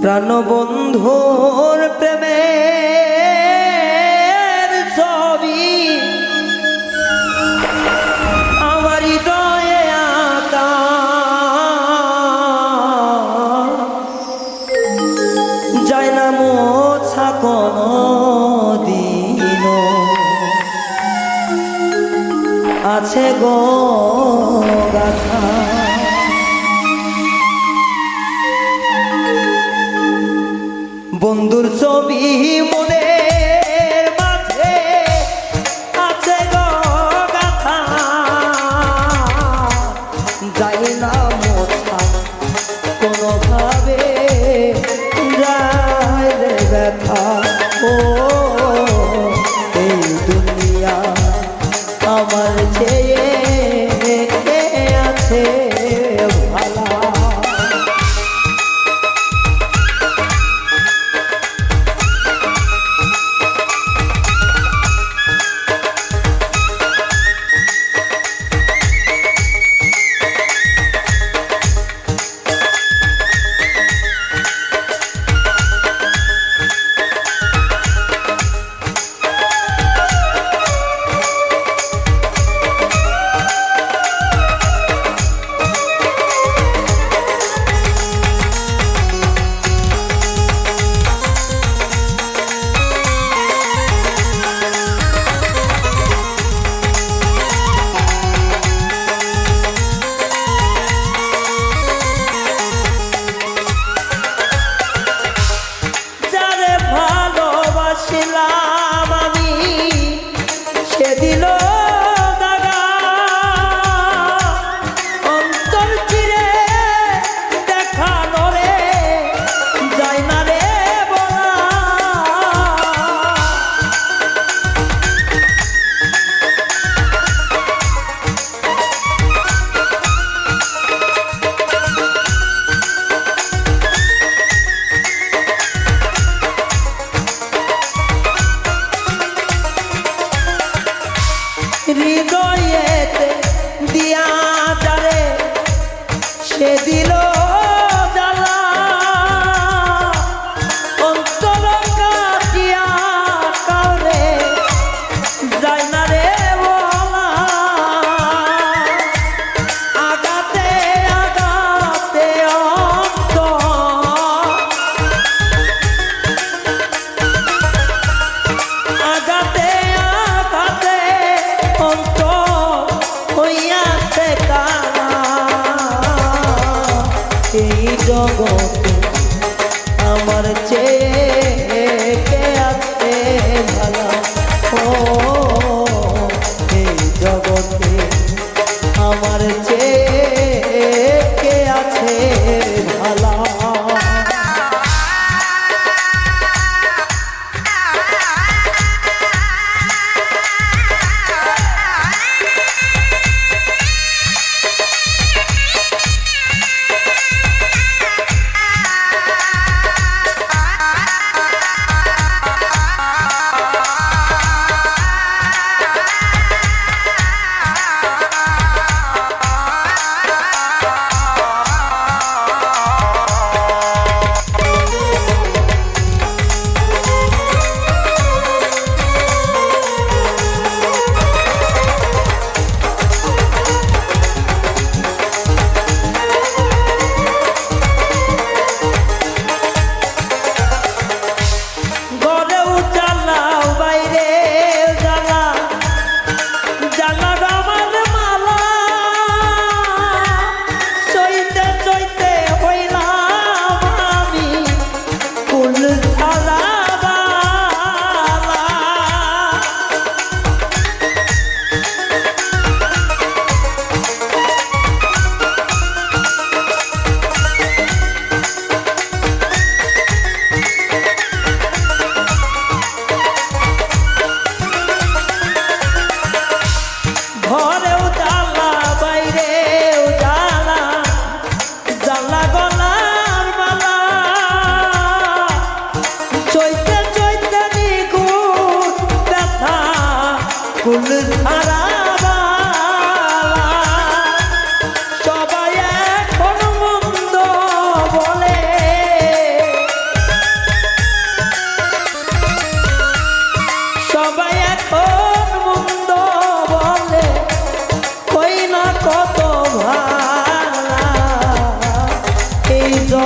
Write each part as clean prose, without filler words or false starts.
প্রাণবন্ধুর প্রেমের ছবি আমার হৃদয়ে আঁকা, যায় না মোছা কোনো দিন, আছে গো গাথা। বন্ধুর ছবি মনের মাঝে আছে গো গাথা, যায় না মোছা কোনোভাবে, যায় রে ব্যথা। ও এই দুনিয়া আমার চেয়ে কে আছে ভালা। হৃদয়েতে দিয়া যারে সে দিল জ্বালা, অন্তর কাটিয়া কাউরে যায় না রে বলা। আগাতে আগাতে আগাতে আগাতে হইয়াছে কানা। এই জগতে আমার চেয়ে কে আছে ভালো। ও এই জগতে আমার চেয়ে কে আছে ভালো।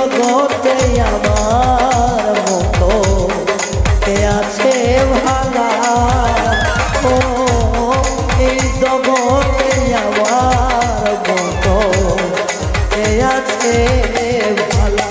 জগতে আমার মতো কে আছে ভালা ও এই জগতে আমার মতো কে আছে ভালা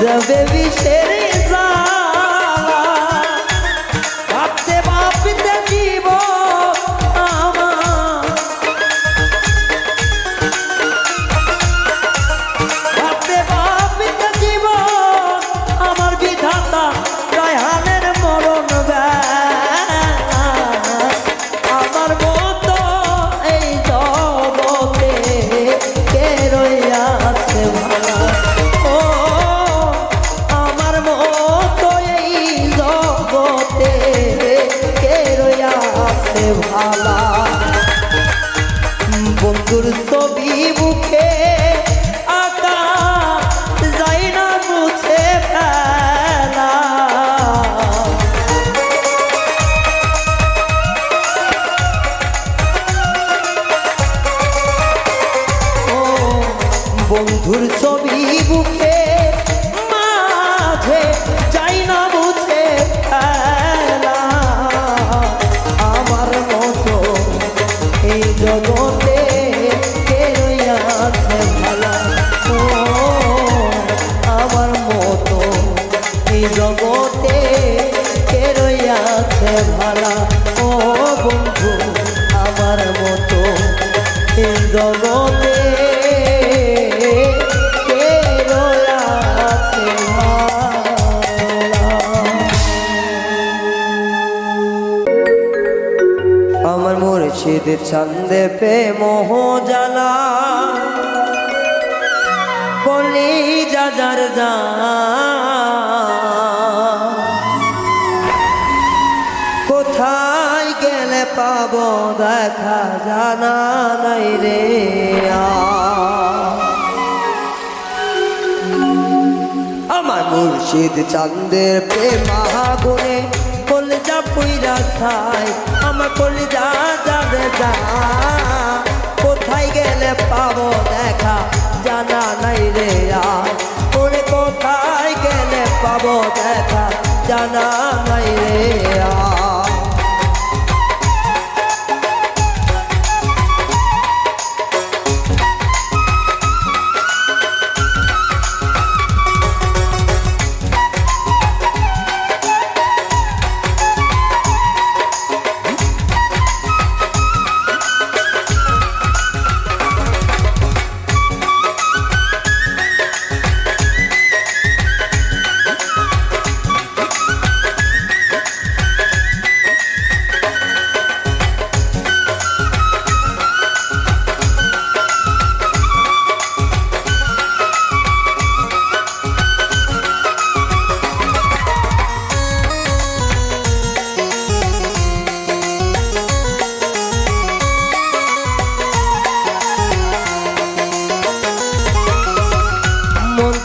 যাবে বিষের জ্বালা ভাবতে ভাবতে জীব আমার ভাবতে ভাবতে জীব আমার বিধাতা রায়হানের মরণ বেলা আমার মতো এই জগতে কে রইয়াছে ভালা ভালা বন্ধুর ছবি বুকে আঁকা যাই না মুছে ফেলা ও বন্ধুর ছবি বুকে মাঝে যাই না মুছে ফেলা এই জগতে কে রইয়াছে ভালা ও আমার মতো এই জগতে কে রইয়াছে ভালা ও বন্ধু আমার মতো এই জগতে কে রইয়াছে আমার মুর্শিদ ছন্দে পে মোহ জ্বালা কলি যাজার যা কোথায় গেলে পাবো দেখা জানা নাই রে আমার মুর্শিদ চন্দের প্রেম মহাগুণে কলজা পুইরা খাই আমার কলজা যাবে যা কোথায় গেলে পাবো দেখা জানা নাই রে ওরে কোথায় গেলে পাবো দেখা জানা নাই রে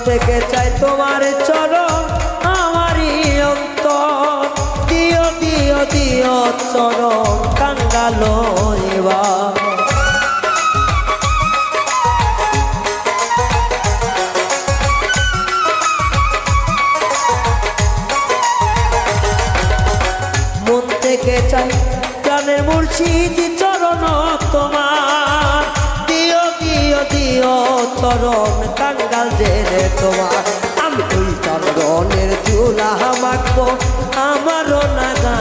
থেকে চাই তোমার চরণ আমারই অন্তর, দিও দিও দিও চরণ কাঙ্গালো এবার। মন থেকে চাই প্রাণের মুর্শিদ চরণ তোমার, দিও দিও দিও চরণ কাঙ্গাল জেরে তোমার। আমি ওই চরণের চুলা মাখবো আমারও নাগা,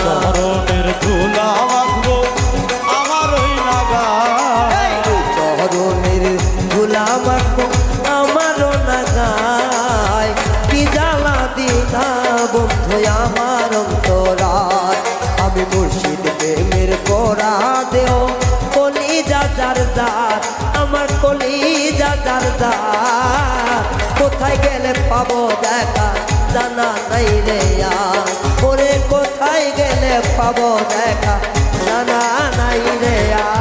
চরণের ধুলা মাখবো আমার ওই নাগা, চরণের ধুলা মাখবো আমারও নাগায়। কি জ্বালা দিনা বন্ধু আমার অন্তরায়, আমি মুর্শিদ প্রেমের করা দেও কলিজা যার যার, আমার কলিজা যার যার। কোথায় গেলে পাবো দেখা জানা নাই রে আর, ওরে কোথায় গেলে পাবো দেখা জানা নাই রে আর।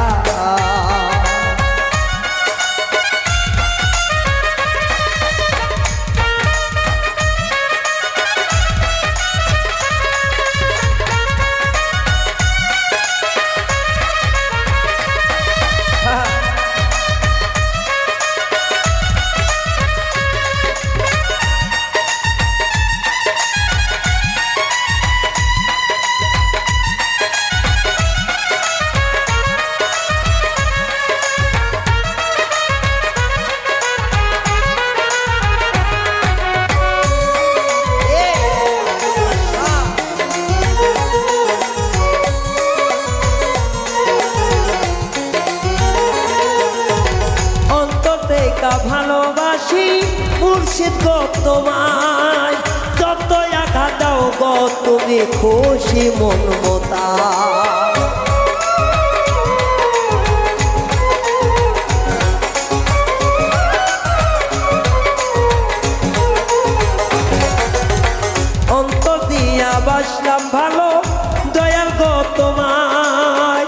ভালোবাসি মুর্শিদ গো তোমায়, যত আঘাত দাও গো তুমি খুশি মন মতা। অন্তর দিয়া বাসলাম ভালো দয়াল গো তোমায়,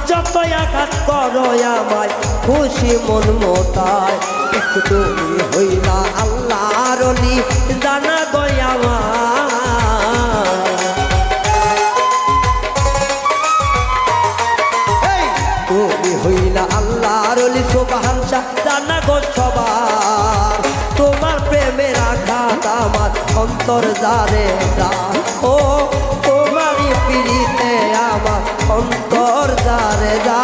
যত আঘাত করো আমায় খুশি মন মতায়। একটু তুমি হইলা আল্লাহর অলি জানা গয়া তুমি হইলা আল্লাহর অলি সুবহান শাহ জানা গো সবার। তোমার প্রেমের আঘাত আমার অন্তর জারে যা, ও তোমারই পিড়িতে আমার অন্তর জারে যা।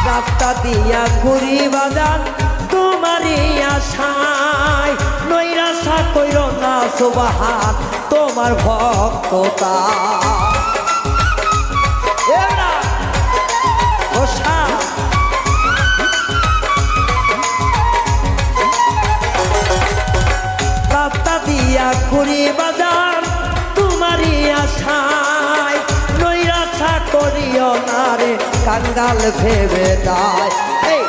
রাস্তা দিয়া ঘুরি বাজান তোমারই আশায়, নৈরাশা কইর না সুবহান তোমার ভক্ততা। রাস্তা দিয়া ঘুরি বাজান তোমারই আশায়, নৈরাশা করিও না রে কাঙ্গাল ভেবে দায়। এই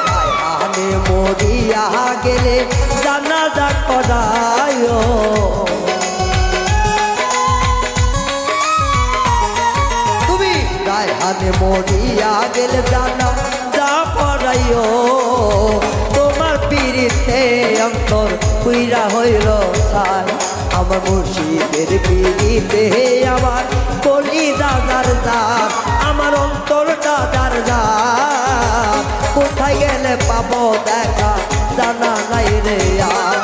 আমি মরিয়া গেলে জানাজা করায়, তুমি গায়ে মরিয়া গেলে জানাজা করাইও। তোমার পিড়িতে অন্তর কুইরা হইল ছাই, আমার মুর্শিদের পিড়িতে আমার কলিজা যার যার, আমার অন্তরটা যার যার। কোথায় গেলে পাবো দেখা জানা নাই রে আর,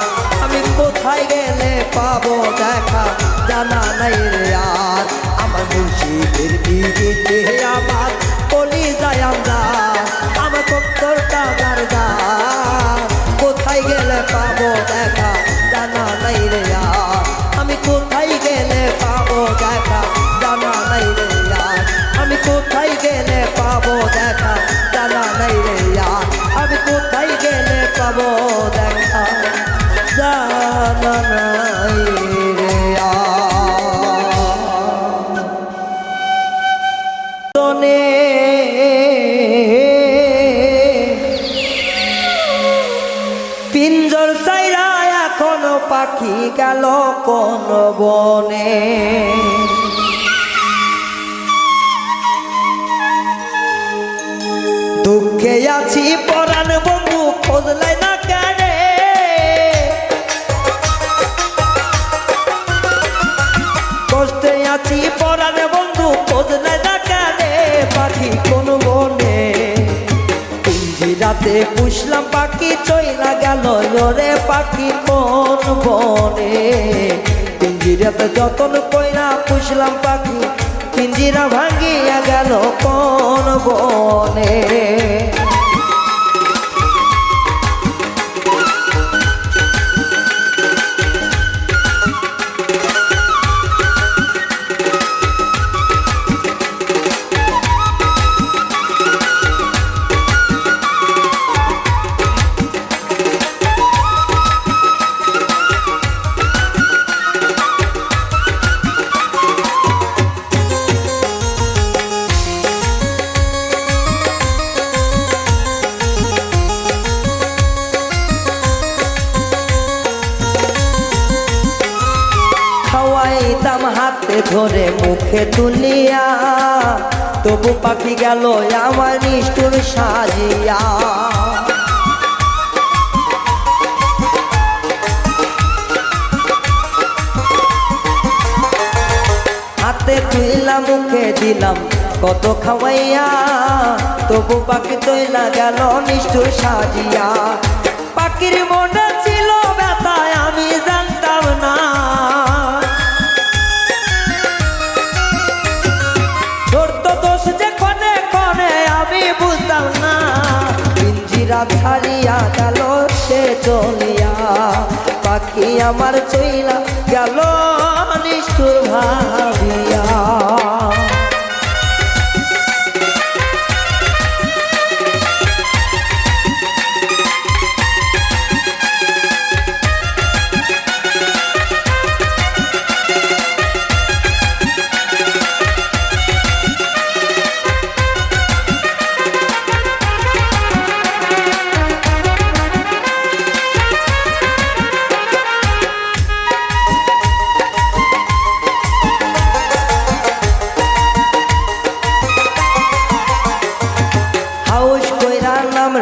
আমি কোথায় গেলে পাবো দেখা জানা নাই রে আর। আমার মুর্শিদের পিড়িতে আমার কলিজায় আমরা, আমার অন্তরটা পাবো দেখা জানা নাই রে আনে পিঞ্জর চাইরা এখনো পাখি গেল কোন বনে দুঃখে আছি পরাণ বন্ধু খোঁজলাই না কেনে কষ্টে আছি পরাণ বন্ধু খোঁজলাই না কেনে পাখি কোন বনে রাতে পুষলাম পাখি চইলা গেল রে পাখি কোন বনে পিঞ্জিরাতে যতন কইরা পুষলাম পাখি পিঞ্জিরা ভাঙিয়া গেল কোন বনে খাওয়াইতাম হাতে ধরে মুখে তুলিয়া তবু পাখি গেল আমার নিষ্ঠুর সাজিয়া হাতে তুইলা মুখে দিলাম কত খাওয়াইয়া তবু পাখি তৈলা গেল নিষ্ঠুর সাজিয়া পাখির মনে ছিল ব্যথায় আমি জানতাম না বুঝতাম না পিঞ্জিরা ছাড়িয়া গেল সে চলিয়া পাখি আমার চইলা গেল নিষ্ঠুর ভাবিয়া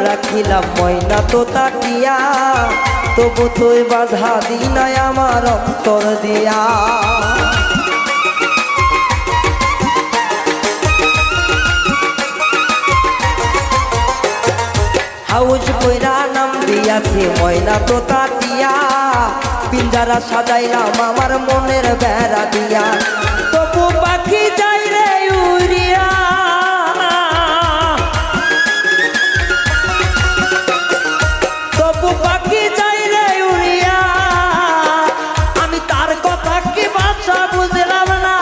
রাখিলাম ময়না তো তাকিয়া তবু তুই বাধা দিনাই আমার অন্তর দিয়া হাউস কইরা নাম দিয়াছি ময়না তো তাকিয়া পিঞ্জারা সাজাইলাম আমার মনের বেড়া দিয়া তবু পাখি যাই রে উড়িয়া পাখি চাইলে উড়িয়া আমি তার কথা কি ভাষা বুঝলাম না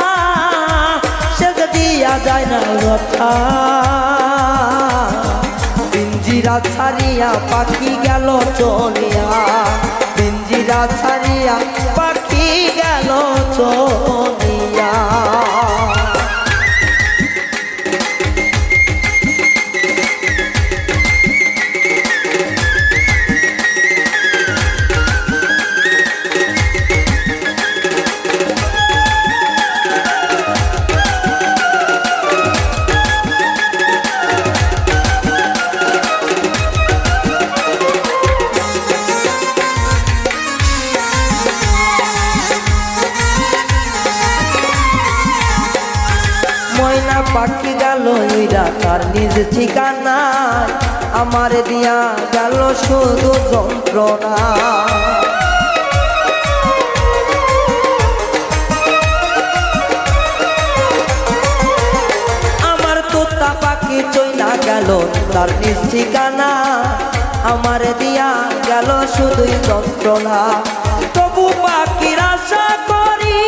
সে দিয়া যায় না কথা পিঞ্জিরা ছাড়িয়া পাখি গেল চলিয়া পিঞ্জিরা ছাড়িয়া পাখি গেল চলিয়া পাখি গেল ইরা তার নিজ ঠিকানা আমার দিয়া গেল শুধু যন্ত্রণা আমার তোতা পাখি চইলা গেল তার নিজ ঠিকানা আমার দিয়া গেল শুধুই যন্ত্রণা তবু পাখির আশা করি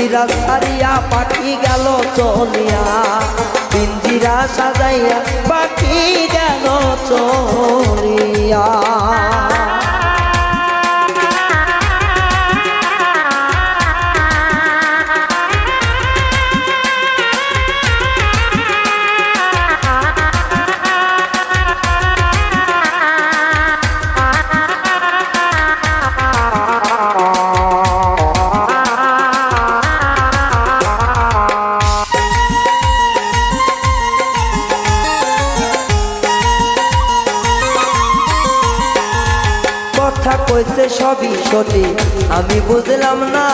পিঞ্জিরা সারিয়া পাখি গেল চলিয়া পিঞ্জিরা সাজাইয়া পাখি গেল চলিয়া কথা কইছে সবই সঠিক আমি বুঝলাম না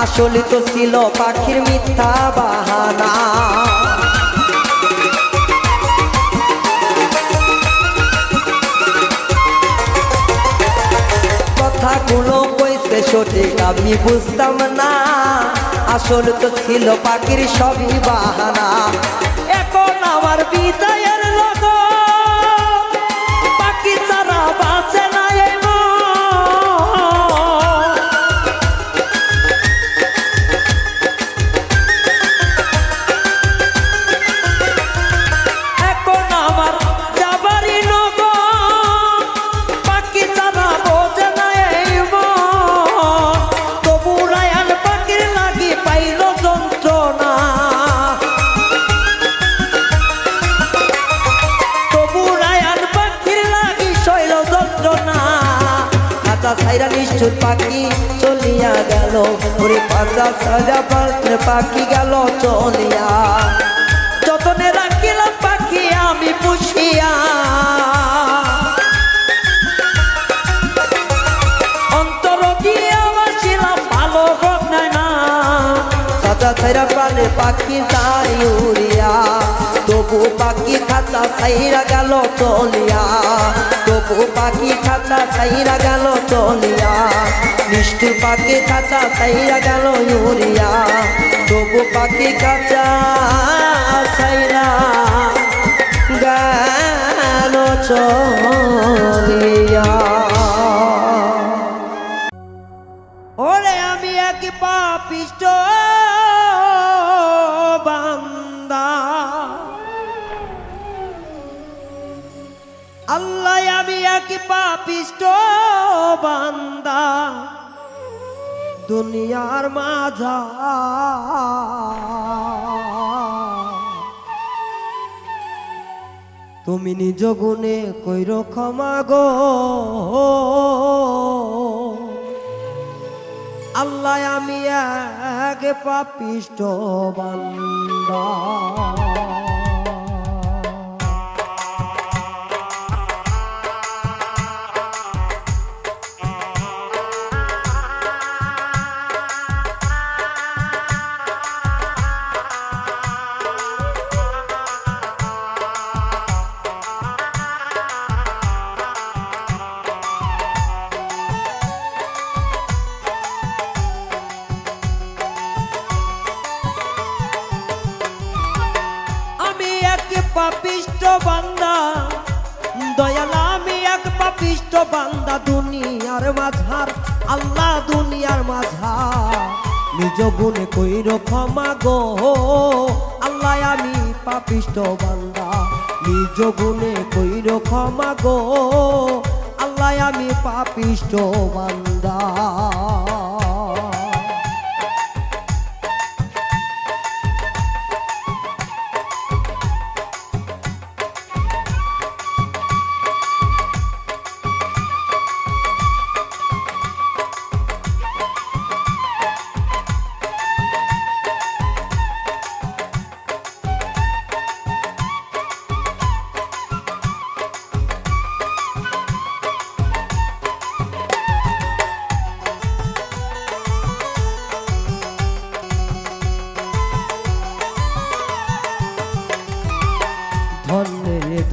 আসলে তো ছিল পাখির মিথ্যা বাহানা কথাগুলো কইছে সঠিক আমি বুঝতাম না আসলে তো ছিল পাখির সবই বাহানা এখন আমার বিদায়ের লগন পাখি ছাড়া বাঁচে না এই মন। এখন আমার যাবারই নগর পাখি ছাড়া বোঝে না এই মন তবু রায়ান পাখির লাগি পাইল যন্ত্রণা তবু রায়ান পাখির লাগি শৈল যন্ত্রণা খাঁচা ছাইরা নিষ্ঠুর পাখি চলিয়া গেল ওরে পাঁচা সাজা পাখি গেল চলিয়া যতনে রাখিলাম পাখি আমি পুষিয়া অন্তর দিয়ে বাসিলাম ভালো হোক না সাজা ছাইরা প্রাণে পাখি যাই উড়িয়া তবু পাখি খাঁচা ছাইরা গেল চলিয়া তবু পাখি খাঁচা ছাইরা গেল চলিয়া নিষ্ঠুর পাখি খাঁচা ছাইরা গেল উড়িয়া তবু পাখি খাঁচা ছাইরা গেল চলিয়া ওরে আমি এক পাপিষ্ট বান্দা আল্লাহ আমি এক পাপিষ্ট বান্দা দুনিয়ার মাঝা তুমি নিজ গুণে কইর ক্ষমা গো আল্লাহ আমি এক পাপিষ্ট বান্দা পাপিষ্ট বান্দা দয়াল আমি এক পাপিষ্ট বান্দা দুনিয়ার মাঝার আল্লাহ দুনিয়ার মাঝার নিজ গুণে কইর ক্ষমা গো আল্লাহ আমি পাপিষ্ট বান্দা নিজ গুণে কইর ক্ষমা গো আল্লাহ আমি পাপিষ্ট বান্দা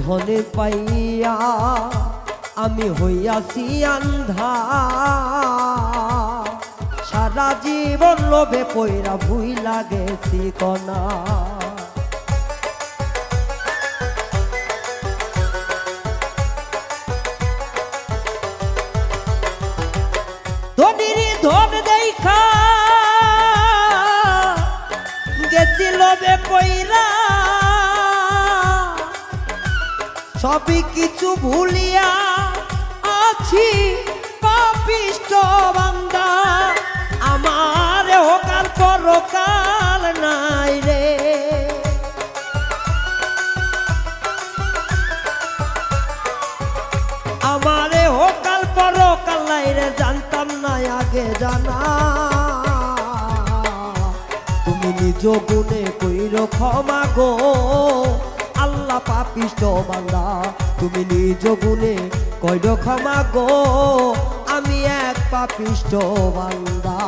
ধনে পাইয়া আমি হইয়াছি আন্ধা সারা জীবন লোভে পইরা ভুইলা গেছি কনা ধনির ধন দেখা লোভে কইরা সবই কিছু ভুলিয়া আছি পাপিষ্ঠ বান্দা আমার হোকাল পরকাল নাই রে আমারে হোকাল পরকাল নাই রে জানতাম না আগে জানা তুমি নিজ গুণে কইর ক্ষমা গো আল্লাহ পাপিষ্ঠ বান্দা তুমি নিজ গুণে কইর ক্ষমা গো আমি এক পাপিষ্ঠ বান্দা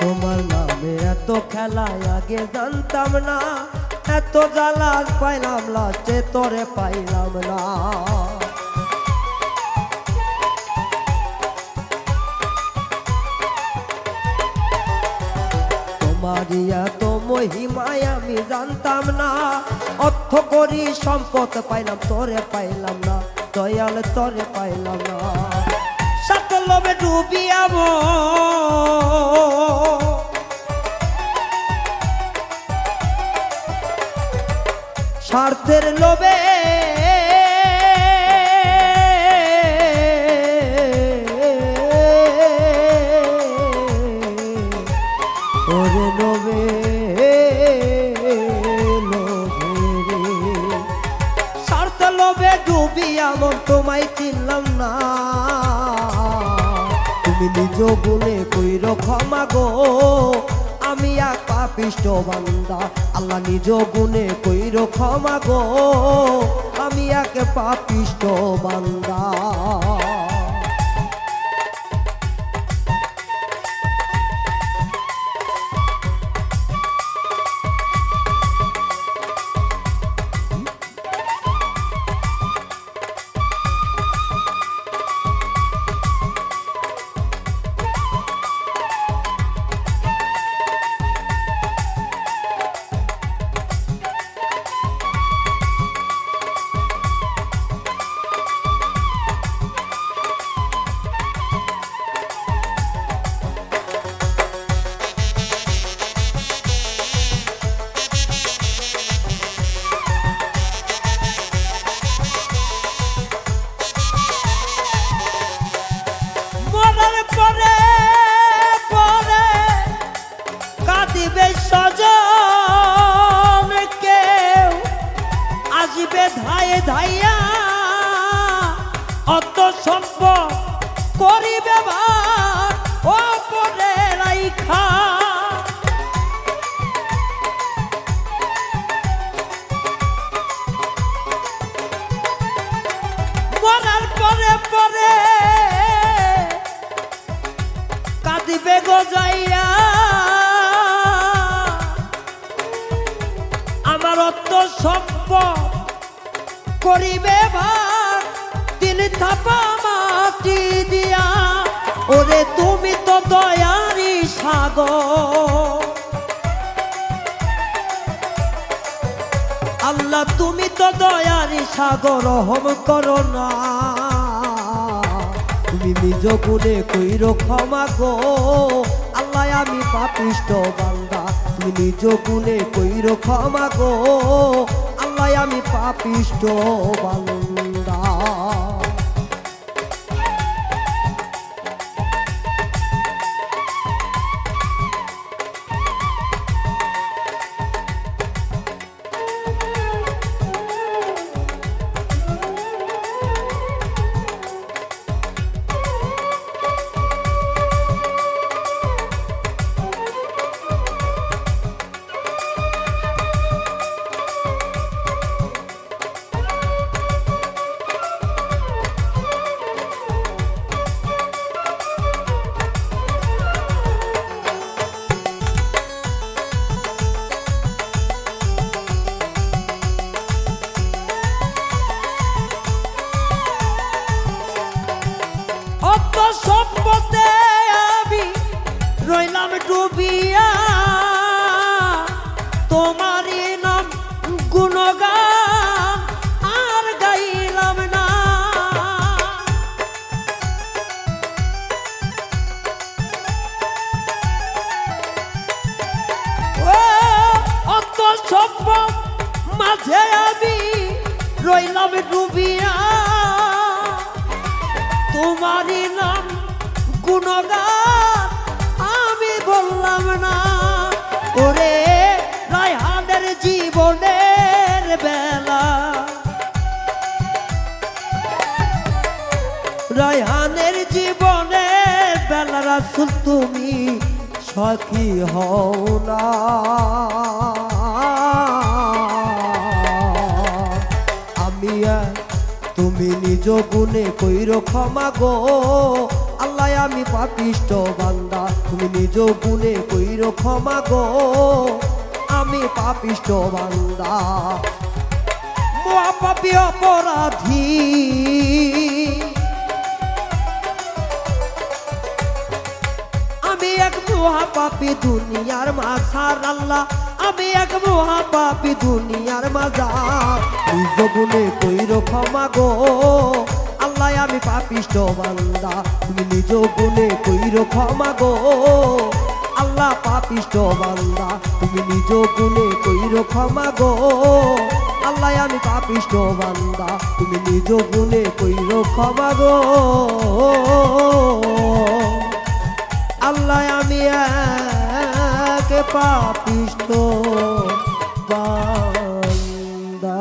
তোমার নামে এত খেলায় আগে জানতাম না এত জ্বালা পাইলাম লাস্টে তোরে পাইলাম না তোমারই এত মহিমায় আমি জানতাম না অর্থ করি সম্পদ পাইলাম তোরে পাইলাম না দয়াল তোরে পাইলাম না সাত লোভে ডুবিয়াব স্বার্থের লোভে ওরে লোভে স্বার্থ লোভে ডুবিয়া মন তোমায় চিনলাম না তুমি নিজ গুণে কইর ক্ষমা গো আমি এক পাপিষ্ঠ বান্দা আল্লাহ নিজ গুণে কইর ক্ষমা গো আমি এক পাপিষ্ঠ বান্দা ধায়ে ধাইয়া অত সম্পদ করিবে ভাগ ও পরে রাইখা মরার পরে পরে কাঁদিবে গজাইয়া আমার অত সম্পদ করিবে ভাগ তিন থাপা মাটি দিয়া ওরে তুমি তো দয়ারি সাগর আল্লাহ তুমি তো দয়ারি সাগর রহম করো না তুমি নিজ গুণে কইর ক্ষমা গো আল্লাহ আমি পাপিষ্ঠ বান্দা তুমি নিজ গুণে কইর ক্ষমা গো আল্লাহ আমি পাপিষ্ঠ বান্দা রইলাম ডুবিয়া তোমারই নাম গুণগান আমি বললাম না ওরে রায়হানের জীবনের বেলা রায়হানের জীবনের বেলা রাসূল তুমি সাক্ষী হও না আমি তুমি নিজ গুণে কইরো ক্ষমা গো আল্লাহ আমি পাপিষ্ঠ বান্দা তুমি নিজ গুণে কইরো ক্ষমা গো আমি পাপিষ্ঠ বান্দা মহাপাপী অপরাধী আমি এক মহাপাপী দুনিয়ার মাঝার আল্লাহ আমি এক মহাপাপী দুনিয়ার মাঝার নিজ গুণে কইরো ক্ষমা গো আল্লাহ আমি পাপিষ্ঠ বান্দা তুমি নিজ গুণে কইরো ক্ষমা গো আল্লাহ পাপিষ্ঠ বান্দা তুমি নিজ গুণে কইরো ক্ষমা গো আল্লাহ আমি পাপিষ্ঠ বান্দা তুমি নিজ গুণে কইরো ক্ষমা গো আল্লাহ আমি এক পাপিষ্ঠ বান্দা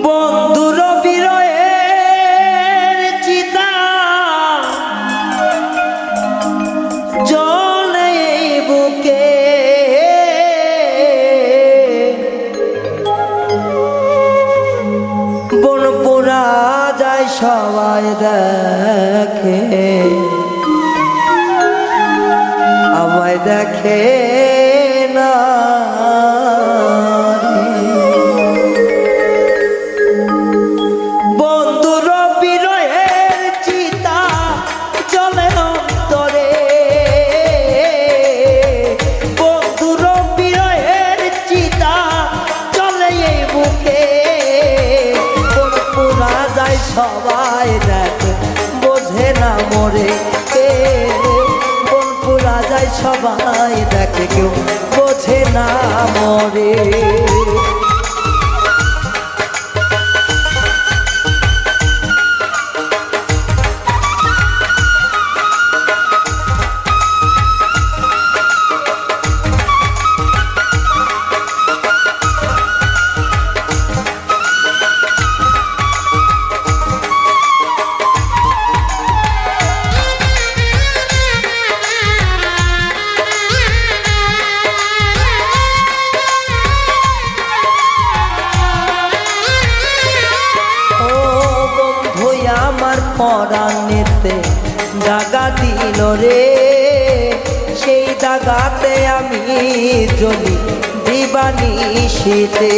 বন্ধুর বিরহের চিতা জ্বলে এই বুকে বন পোড়া যায় সবাই দেখে আমায় দেখে না বন্ধুর বিরহের চিতা জ্বলে অন্তরে বন্ধুর বিরহের চিতা জ্বলে এই বুকে বন পোড়া যায় সবাই দেখে বোঝে না মরে বন পোড়া যায় সবাই দেখে কেউ বোঝে না মরে পরাণেতে দাগা দিল রে সেই দাগাতে আমি জ্বলি দিবানিশিতে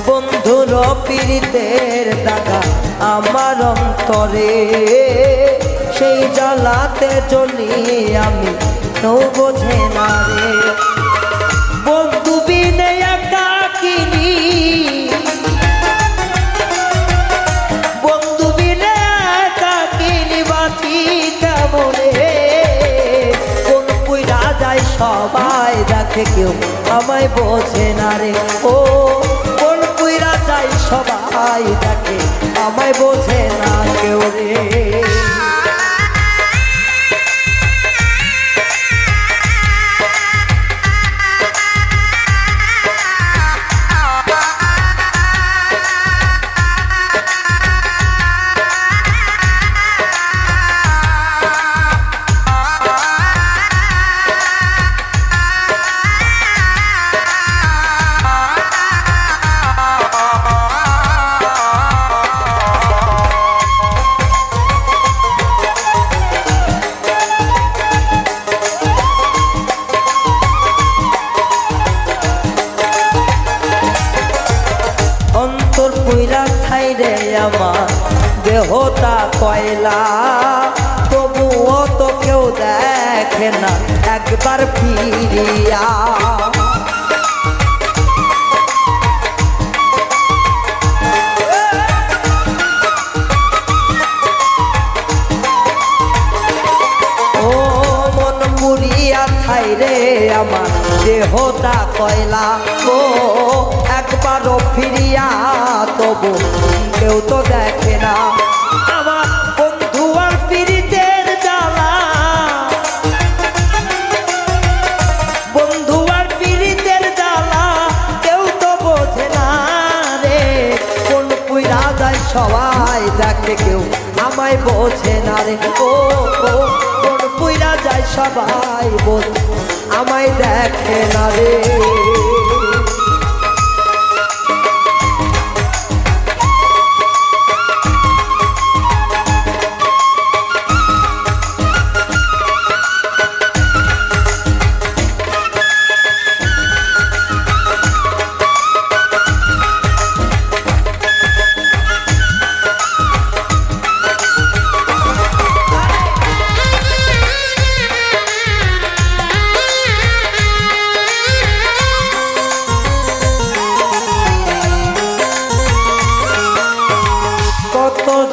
বন্ধুর পীড়িতের দাগা আমার অন্তরে সেই জ্বালাতে জ্বলি আমি কেউ বোঝে না রে বন্ধু বিনে একাকিনী বন্ধু বিনে একাকিনী বাঁচি কেমনে কোন পুইরা যায় সবাই দেখে কেউ আমায় বোঝে না রে ও কোন পুইরা যায় সবাই দেখে আমায় বোঝে না কেউ রে আমার দেহটা কয়লা তবুও তো কেউ দেখে না একবার ফিরিয়া দেহটা কয়লা ও একবারও ফিরিয়া তবু কেউ তো দেখে না আমার বন্ধু আর পীড়িতের জ্বালা বন্ধু আর পীড়িতের জ্বালা কেউ তো বোঝে না রে কোন পুইরা যায় সবাই দেখে কেউ আমায় বোঝে না রে ও কোন পুইরা যায় সবাই বোঝে আমায় দেখে না রে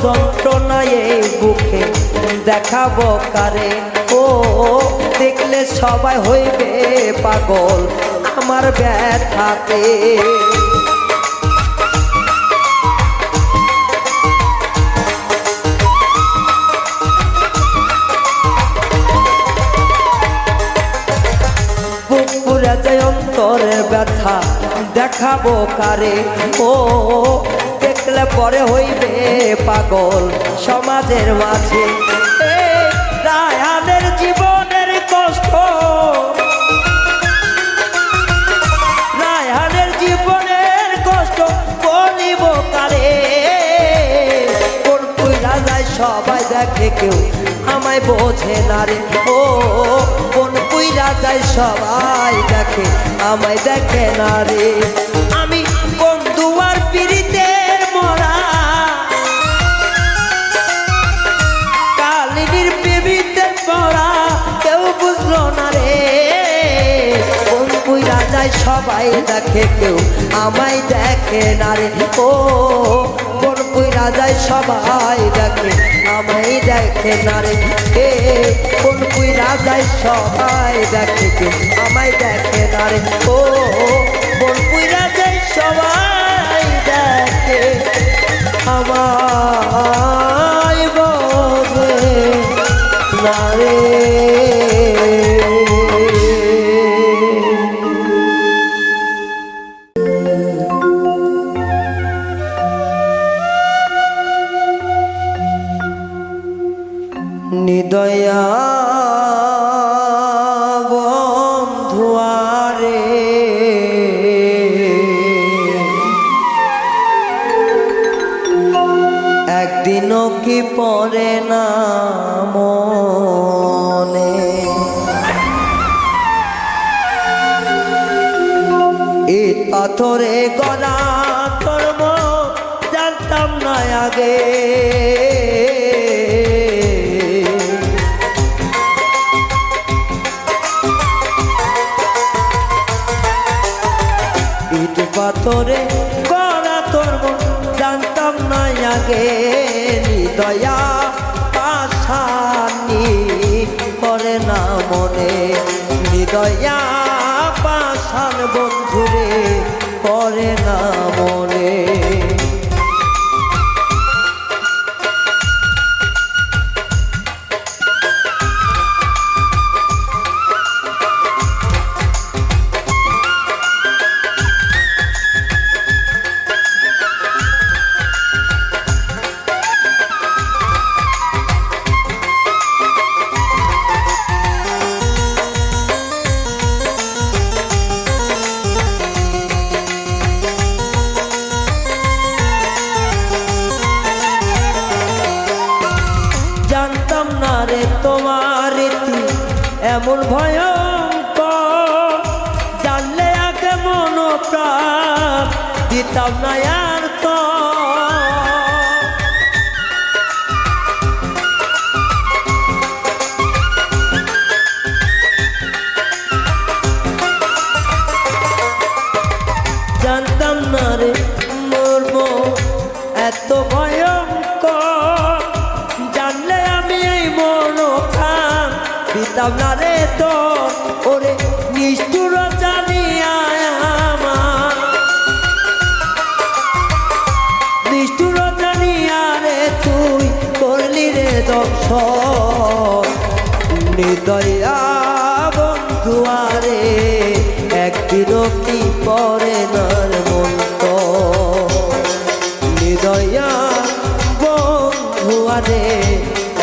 যন্ত্রণায় এই বুকে দেখাবো কারে ও দেখলে সবাই হইবে পাগল আমার ব্যথাতে বুক পুরা যায় অন্তরের ব্যথা দেখাবো কারে ও দেখলে পরে হইবে পাগল সমাজের মাঝে রায়হানের জীবনের কষ্ট রায়হানের জীবনের কষ্ট বলিব কারে কোন পুইরা যায় সবাই দেখে কেউ আমায় বোঝে না রে ও কোন পুইরা যায় সবাই দেখে আমায় দেখে না রে আমি বন্ধু আর পীড়িতের মরা কালিনীর প্রেমিতের মরা কেউ বুঝলো না রে কোন পুইরা যায় সবাই দেখে কেউ আমায় দেখে না রে ও কোন পুইরা যায় সবাই দেখে আমায় দেখে না রে কোন পুইরা যায় সবাই দেখে কেউ আমায় দেখে না রে ও কোন পুইরা যায় সবাই দেখে আমায় বোঝে না রে নিদয়া বন্ধুয়ারে একদিনও কি পড়ে না মনে ইট পাথরে গড়া তোর মন জানতাম না আগে ইট পাথরে গড়া তোর মন জানতাম না আগে নিদয়া পাশানি করে না মনে নিদয়া পাশান বন্ধুরে করে না মনে জানতাম না রে তোমার রীতি এমন ভয়ঙ্কর জানলে আগে মন প্রাণ দিতাম না আর তো জানতাম না রে মর্ম এত ভয়ঙ্কর জানলে আমি এই মন খান দিতাম না রে তোর ওরে নিষ্ঠুরতা নিদয়া বন্ধুয়ারে এক বিরক্তি পরে নার মন্ত নিদয়া বন্ধুয়ারে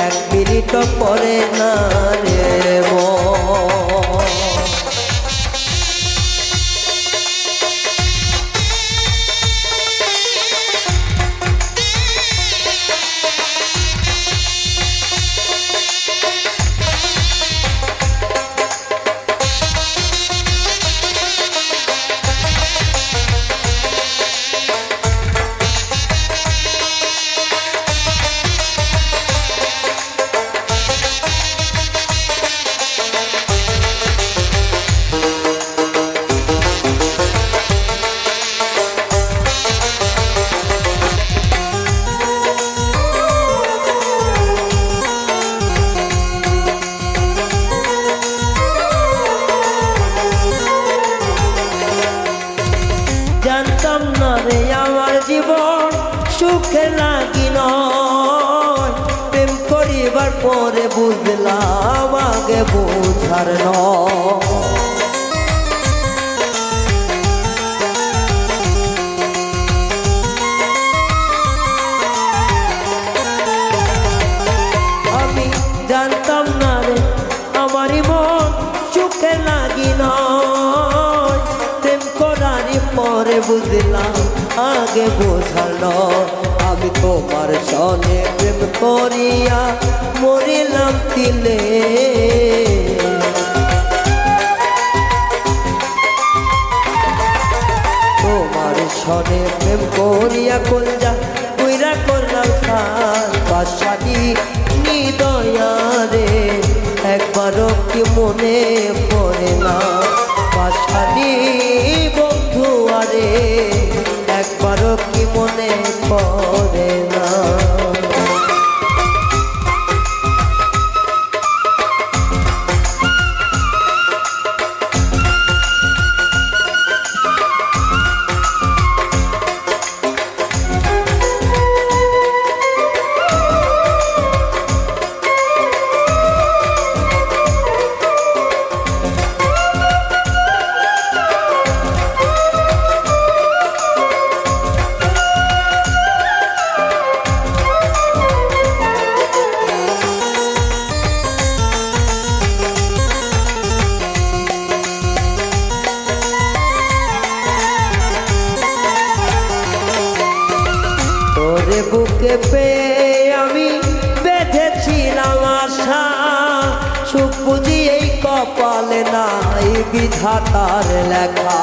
এক মিনিট পরে না রে মন। জানতাম না রে আমার জীবন সুখে লাগি নয়, প্রেম করিবার পরে বুঝলাম আগে বোঝার নয়। আমি জানতাম না রে আমারই মন সুখে লাগি নয়, প্রেম করারই পরে বুঝলাম আগে বোঝালো। আমি তোমার সনে প্রেম করিয়া মরিলাম তিলে, তোমার সনে প্রেম করিয়া কলজা কইরা করলাম সার বাসাদি নিদয়া রে একবারও কি মনে পড়ে না বাসাদি বন্ধু আরে একবারও কি মনে পড়ে না। তোরে বুকে পেয়ে আমি বেঁধেছিলাম আশা, সুখ বুঝি এই কপালে নাই বিধাতার লেখা।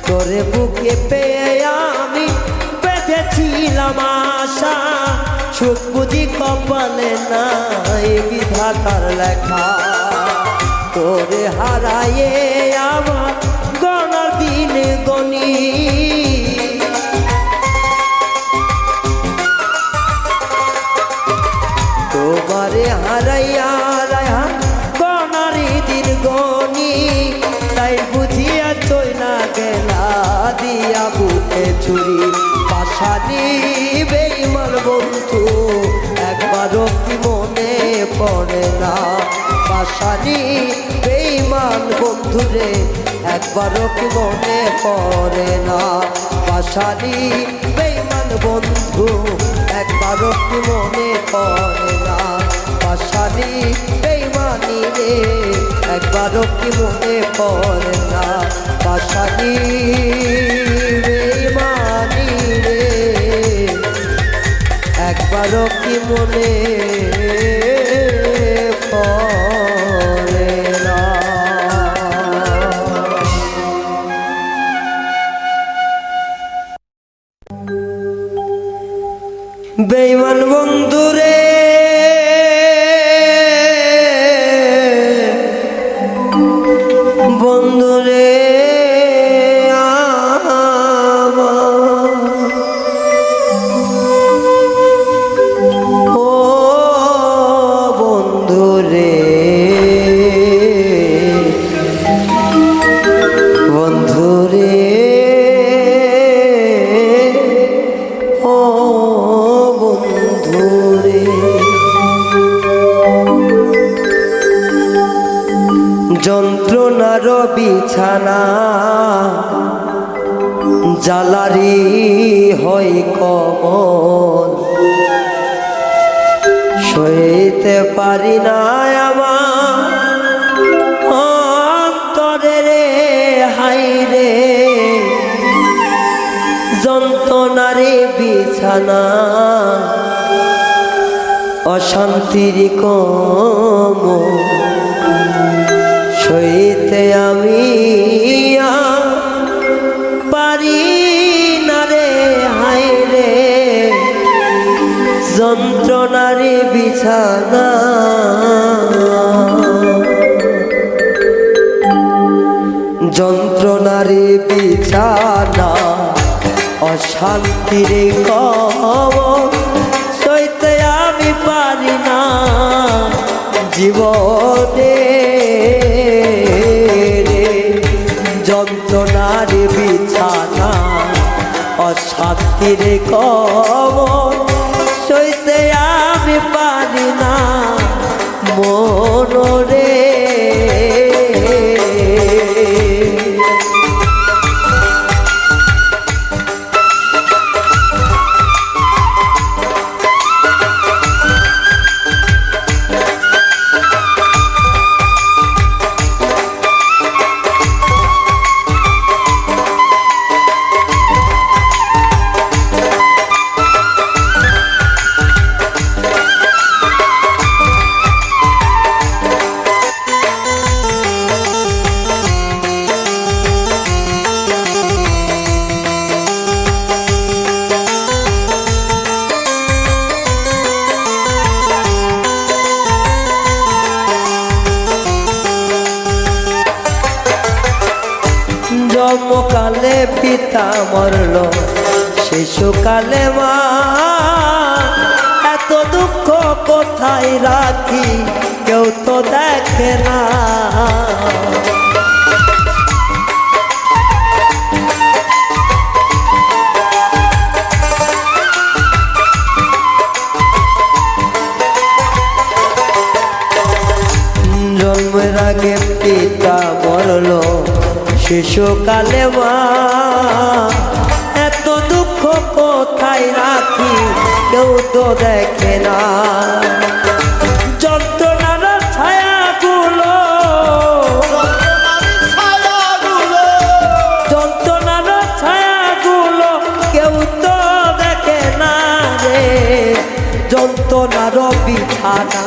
তোরে বুকে পেয়ে আমি বেঁধেছিলাম আশা, সুখ বুঝি কপালে নাই বিধাতার লেখা। তোরে হারায়ে আমার গণার দিন গনি, তোমারে হারাইয়া রায়া গণারি দিন গনি, তাই বুঝিয়া চইলা গেলা দিয়া বুকে ছুরি পাশানি বেঈমান বন্ধু একবারও কি মনে পড়ে না পাশানি বেঈমান বন্ধু রে একবারও কি মনে পড়ে না পাশানি বেঈমান বন্ধু একবারও কি মনে পড়ে না পাশানি বেঈমানি রে একবারও কি মনে পড়ে না পাশানি বেঈমানি রে একবারও কি মনে পড়ে না। বেঈমান বন্ধু রে বন্ধু রে ও বন্ধু রে তোমার বিছানা জালারি হয় কমল সইতে পারি না আমার অন্তরে রে হাই রে যন্ত্রণারে বিছানা অশান্তির কম সইতে আমি পারি না রে হাই রে যন্ত্রণারে বিছানা যন্ত্রণারে বিছানা অশান্তির কম সইতে আমি পারি না জীবনে যন্ত্রণার বিছানা অশান্তির কম সইতে আমি পারি না মনরে জন্মকালে পিতা মরল শিশুকালে মা এত দুঃখ কোথায় রাখি কেউ তো দেখে না জন্মের আগে পিতা মরল শিশুকালে মা এত দুঃখ কোথায় রাখি কেউ তো দেখে না যন্ত্রণার ছায়াগুলো যন্ত্রণার ছায়াগুলো কেউ তো দেখে না রে যন্ত্রণার বিছানা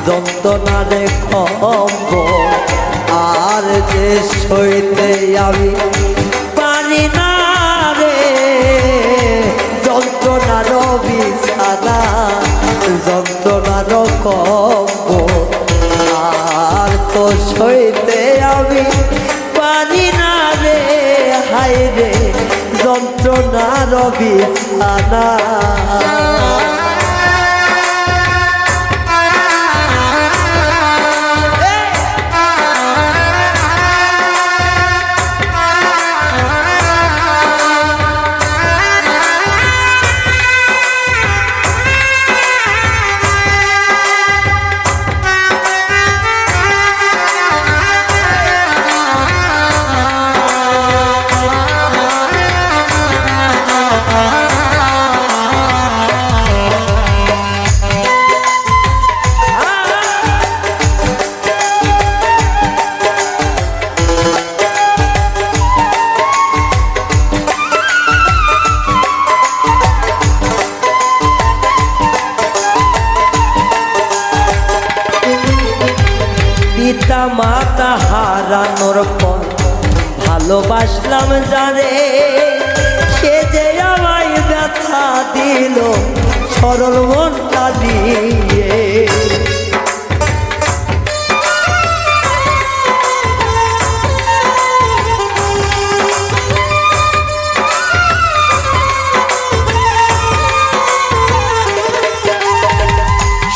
যন্ত্রণার কম্বল আর যে সইতে আমি পারি না রে যন্ত্রণার বিছানা যন্ত্রণার কম্বল আর তো সইতে আমি পারি না রে হাই রে যন্ত্রণার বিছানা পিতা মাতা হারানোর পর ভালোবাসলাম যারে সে যে আমায় ব্যথা দিল সরল মনটা দিয়ে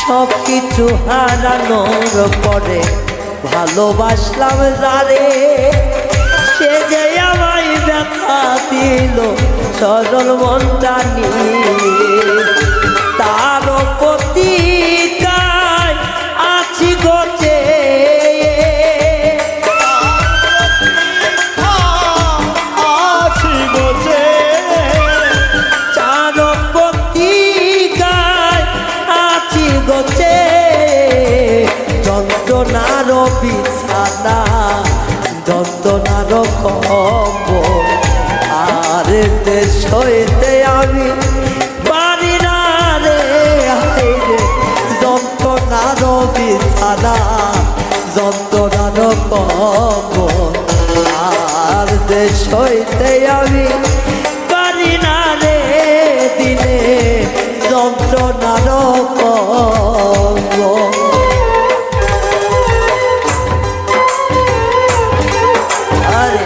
সব কিছু হারানোর পরে ভালোবাসলাম যারে সে যে আমায় ব্যথা দিল সরল মনটা নিয়ে তার প্রতিকায় আছি গোচে যন্ত্রণার কষ্ট আরে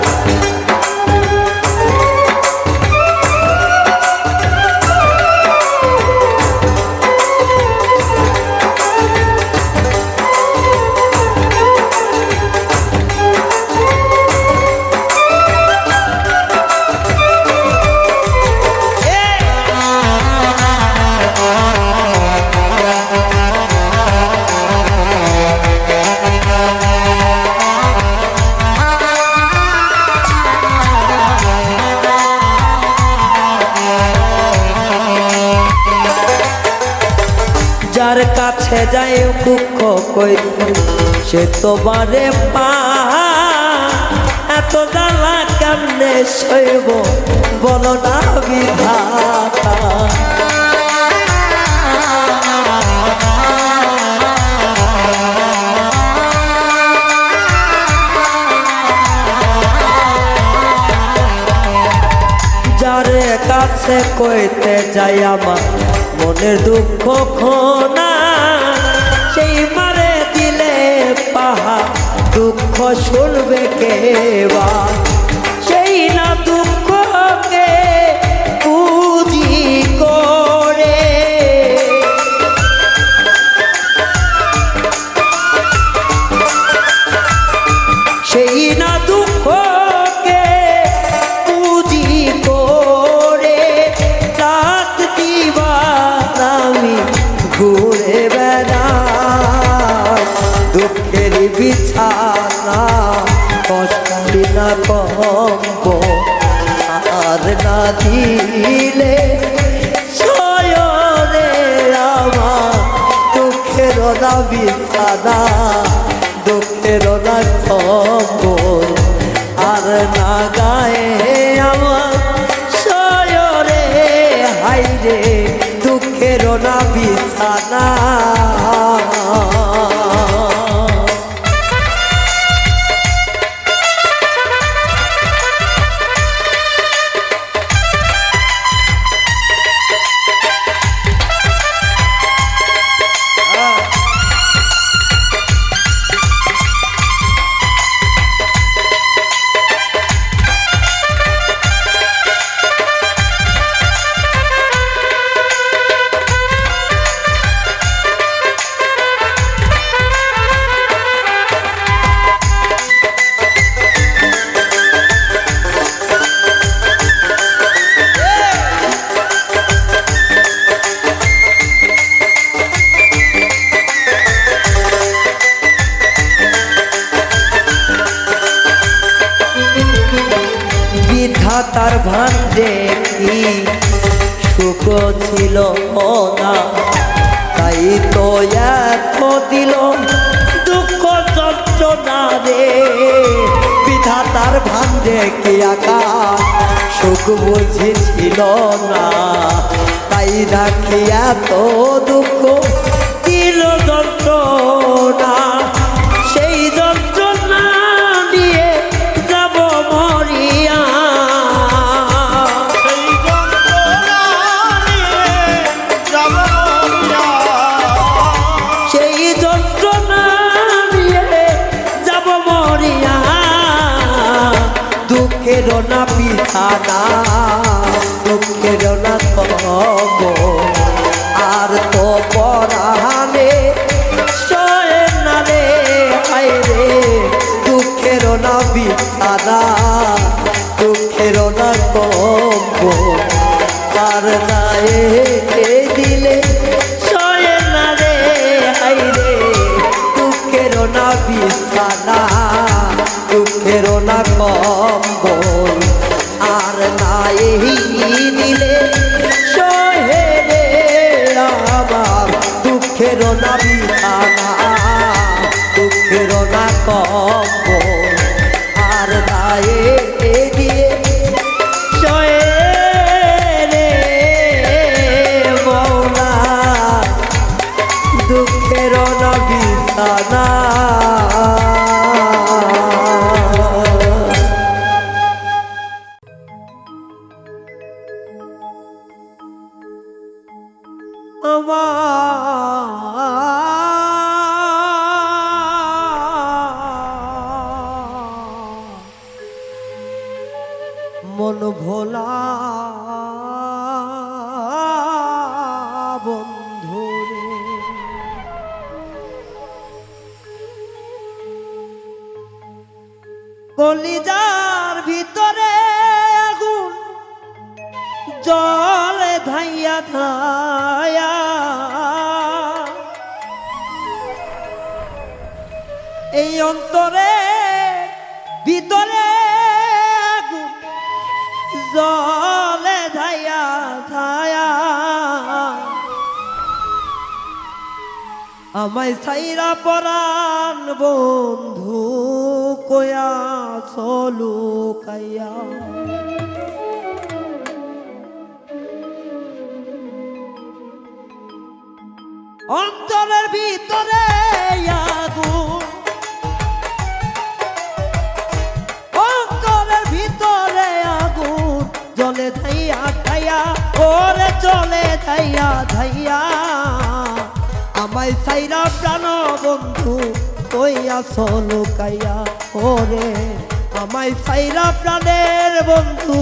যার কাছে যায় দুঃখ কই সে তো বারে পা এত জ্বালা কেমনে সইব বলো না বিধাতা যার কাছে কইতে যাই আমার মনের দুঃখ খোনা সেই মারে দিলে পাহা দুঃখ শুনবে কে বা সেই না দুঃখকে পুঁজি করে সেই না দুঃখকে পুঁজি করে রাত দিবার আমি ঘুরে বেড়াই দুঃখের বিছানা কষ্ট না কম্প আর না দিলে সয়রে আমার দুঃখের না বিছানা দুঃখের না কম্বল আর না গায়ে আমার সয়রে হাইরে দুঃখের না বিছানা বিধাতার ভান্ডে কি সুখ ছিল না তাই তো এত দিল দুঃখ যন্ত্রণা রে বিধাতার ভান্ডে কি আকাশ সুখ বুঝেছিল না তাই রাখি এত দুঃখ দিল যন্ত্রণা সেই যন্ত্রণা নিয়ে যাব মরিয়া সেই যন্ত্রণা নিয়ে যাব মরিয়া দুঃখের না বিছানা দুঃখের না কব আর তো পরাণে সয়ে না রে হায়রে দুঃখের না বিছানা দুঃখের না কব আর নায়ে দিলে সয়ে না রে হায়রে দুঃখের না বিছানা দুঃখের না কম্বল আর নাই দিলে সহে রে আমার দুঃখের না বিছানা দুঃখের না কম্বল আর নাই দিয়ে সহে রে মৌলা দুঃখের না বিছানা মন ভোলা বন্ধুরে কলিজার ভিতরে আগুন জলে ধাইয়া ধায়া এই অন্তরে ভিতরে আগুন জলে ধাইয়া ধায়া আমায় ছাইরা পরাণ বন্ধু কয়া চলু কাইয়া অন্তরের ভিতরে আগুন অন্তরের ভিতরে আগুন জলে ধাইয়া ধাইয়া ওরে জলে ধাইয়া ধাইয়া আমায় সাইরা প্রাণ বন্ধু কইয়া চলো কাইয়া ওরে আমায় সাইরা প্রাণের বন্ধু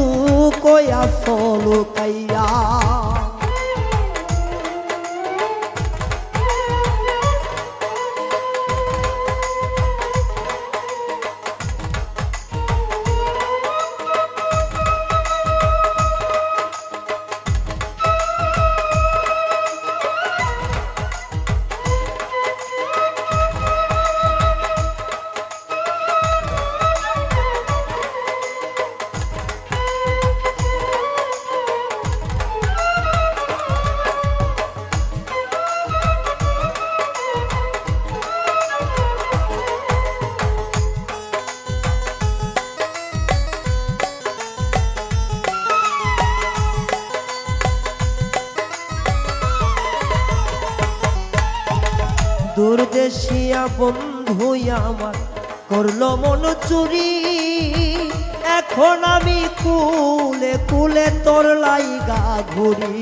কইয়া চলো কাইয়া দূরদেশিয়া বন্ধু আমার করলো মন চুরি এখন আমি কুলে কুলে তোর লাইগা ঘুরি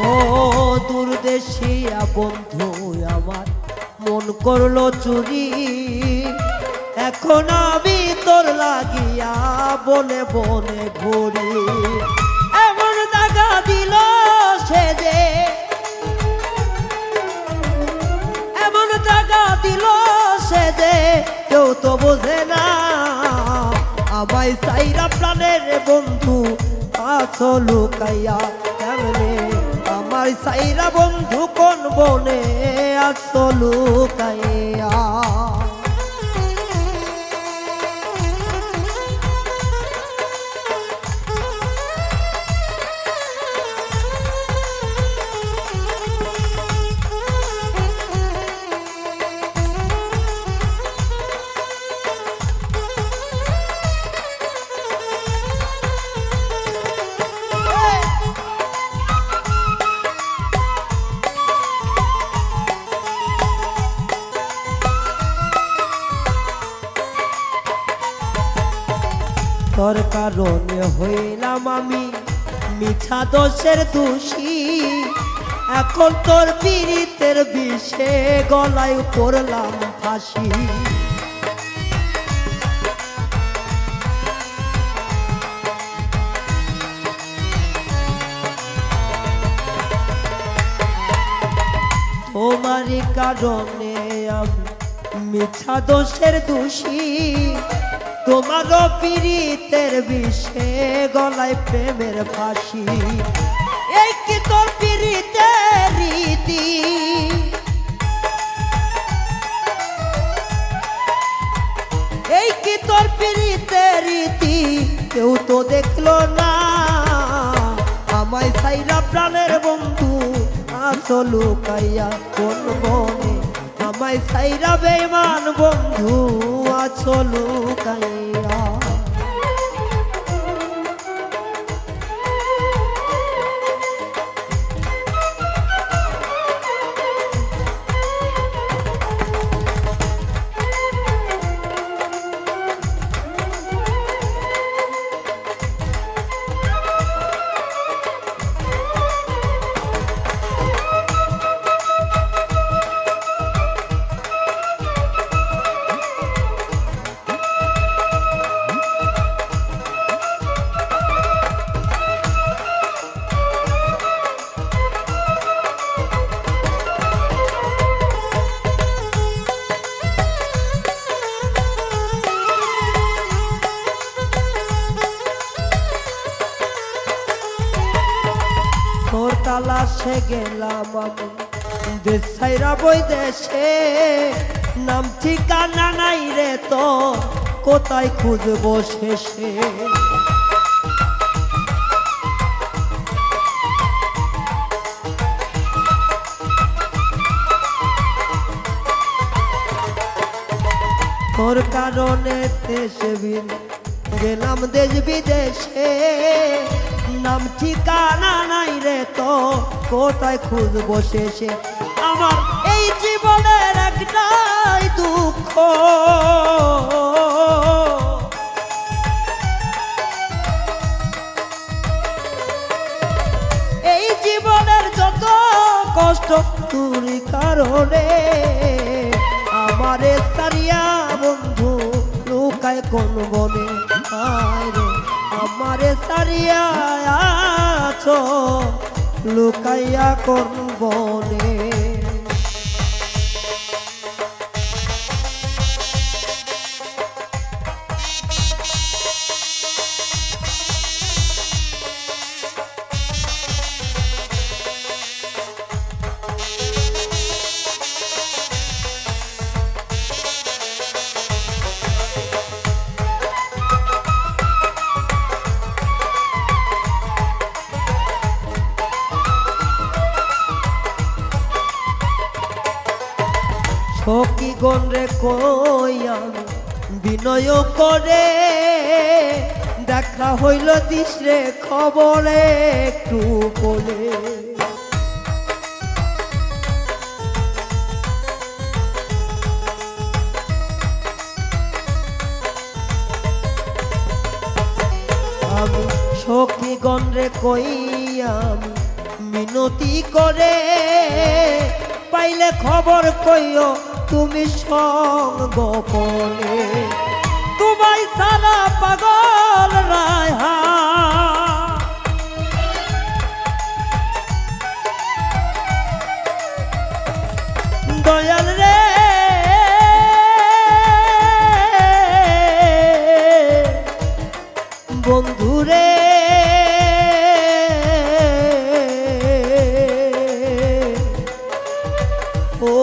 ও দূরদেশিয়া বন্ধু আমার মন করলো চুরি এখন আমি তোর লাগিয়া বনে বনে ঘুরি এমন দাগা দিল সে যে এমন দাগা দিল সে যে কেউ তো বোঝে না আমায় চাইরা প্রাণের বন্ধু আছো লুকাইয়া কেমনে আমার চাইরা বন্ধু কোন বনে আছো লুকাইয়া তোর কারণে হইলাম আমি মিঠা দোষের দোষী এখন তোর পীড়িতের বিষে গলায় পড়লাম ফাঁসি তোমারই কারণে আমি মিঠা দোষের দোষী তোমারও পীড়িতের বিষে গলায় প্রেমের ফাঁসি এই কি তোর পীড়িতের রীতি এই কি তোর পীড়িতের রীতি কেউ তো দেখলো না আমায় সাইরা প্রাণের বন্ধু আছো লুকাইয়া কোন বনে আমায় সাইরা বেঈমান বন্ধু আছো লুকাইয়া বসে গেলাম আমি দেশ ছাইরা বই দেশে, নাম ঠিকানা নাই রে তো কোথায় খুঁজবো শেষে। তোর কারণে দেশে গেলাম দেশ বিদেশে, নাম ঠিকানা নাই রে তো কোথায় খুঁজবো শেষে। আমার এই জীবনের একটাই দুঃখ, এই জীবনের যত কষ্ট তোর কারণে। আমারে সারিয়া বন্ধু লুকায় কোন বনে, আরে আমারে সারিয়া আছো লুকাইয়া কোন বনে। সখী গণ রে কই আমি বিনয় করে, দেখা হইল দিস রে খবরে একটু বলে। আমি সখী গণ রে কই আমি মিনতি করে, পাইলে খবর কইও তুমি সঙ্গ করে। তোমায় সারা পাগল রায়হা, দয়াল রে বন্ধু রে, ও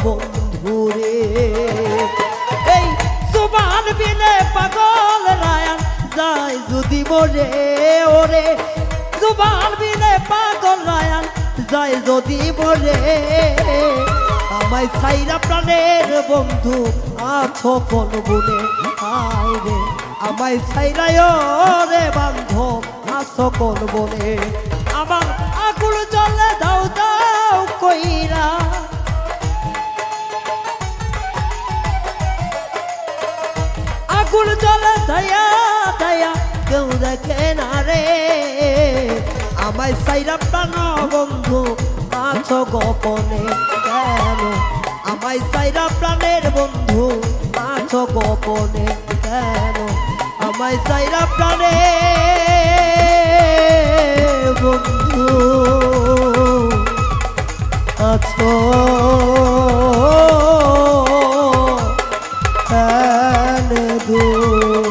বন্ধুরে এই সুবান বিনে পাগল রায়ান যায় যদি মরে, ওরে সুবান বিনে পাগল রায়ান যায় যদি মরে। আমায় ছাইরা প্রাণের বন্ধু আছো কোন বনে, আয় রে আমায় ছাইরা রে বান্ধব আছো কোন বনে। আমার আকুল জলে দাও দাও কইরা, আকুল জলে দয়া দয়া কেউ দেখে না রে। আমায় সাইরা প্রাণ বন্ধু আছো গোপনে কেন, আমায় সাইরা প্রাণের বন্ধু আছো গোপনে কেন, আমায় সাইরা প্রাণের বন্ধু আছো কেন দূর।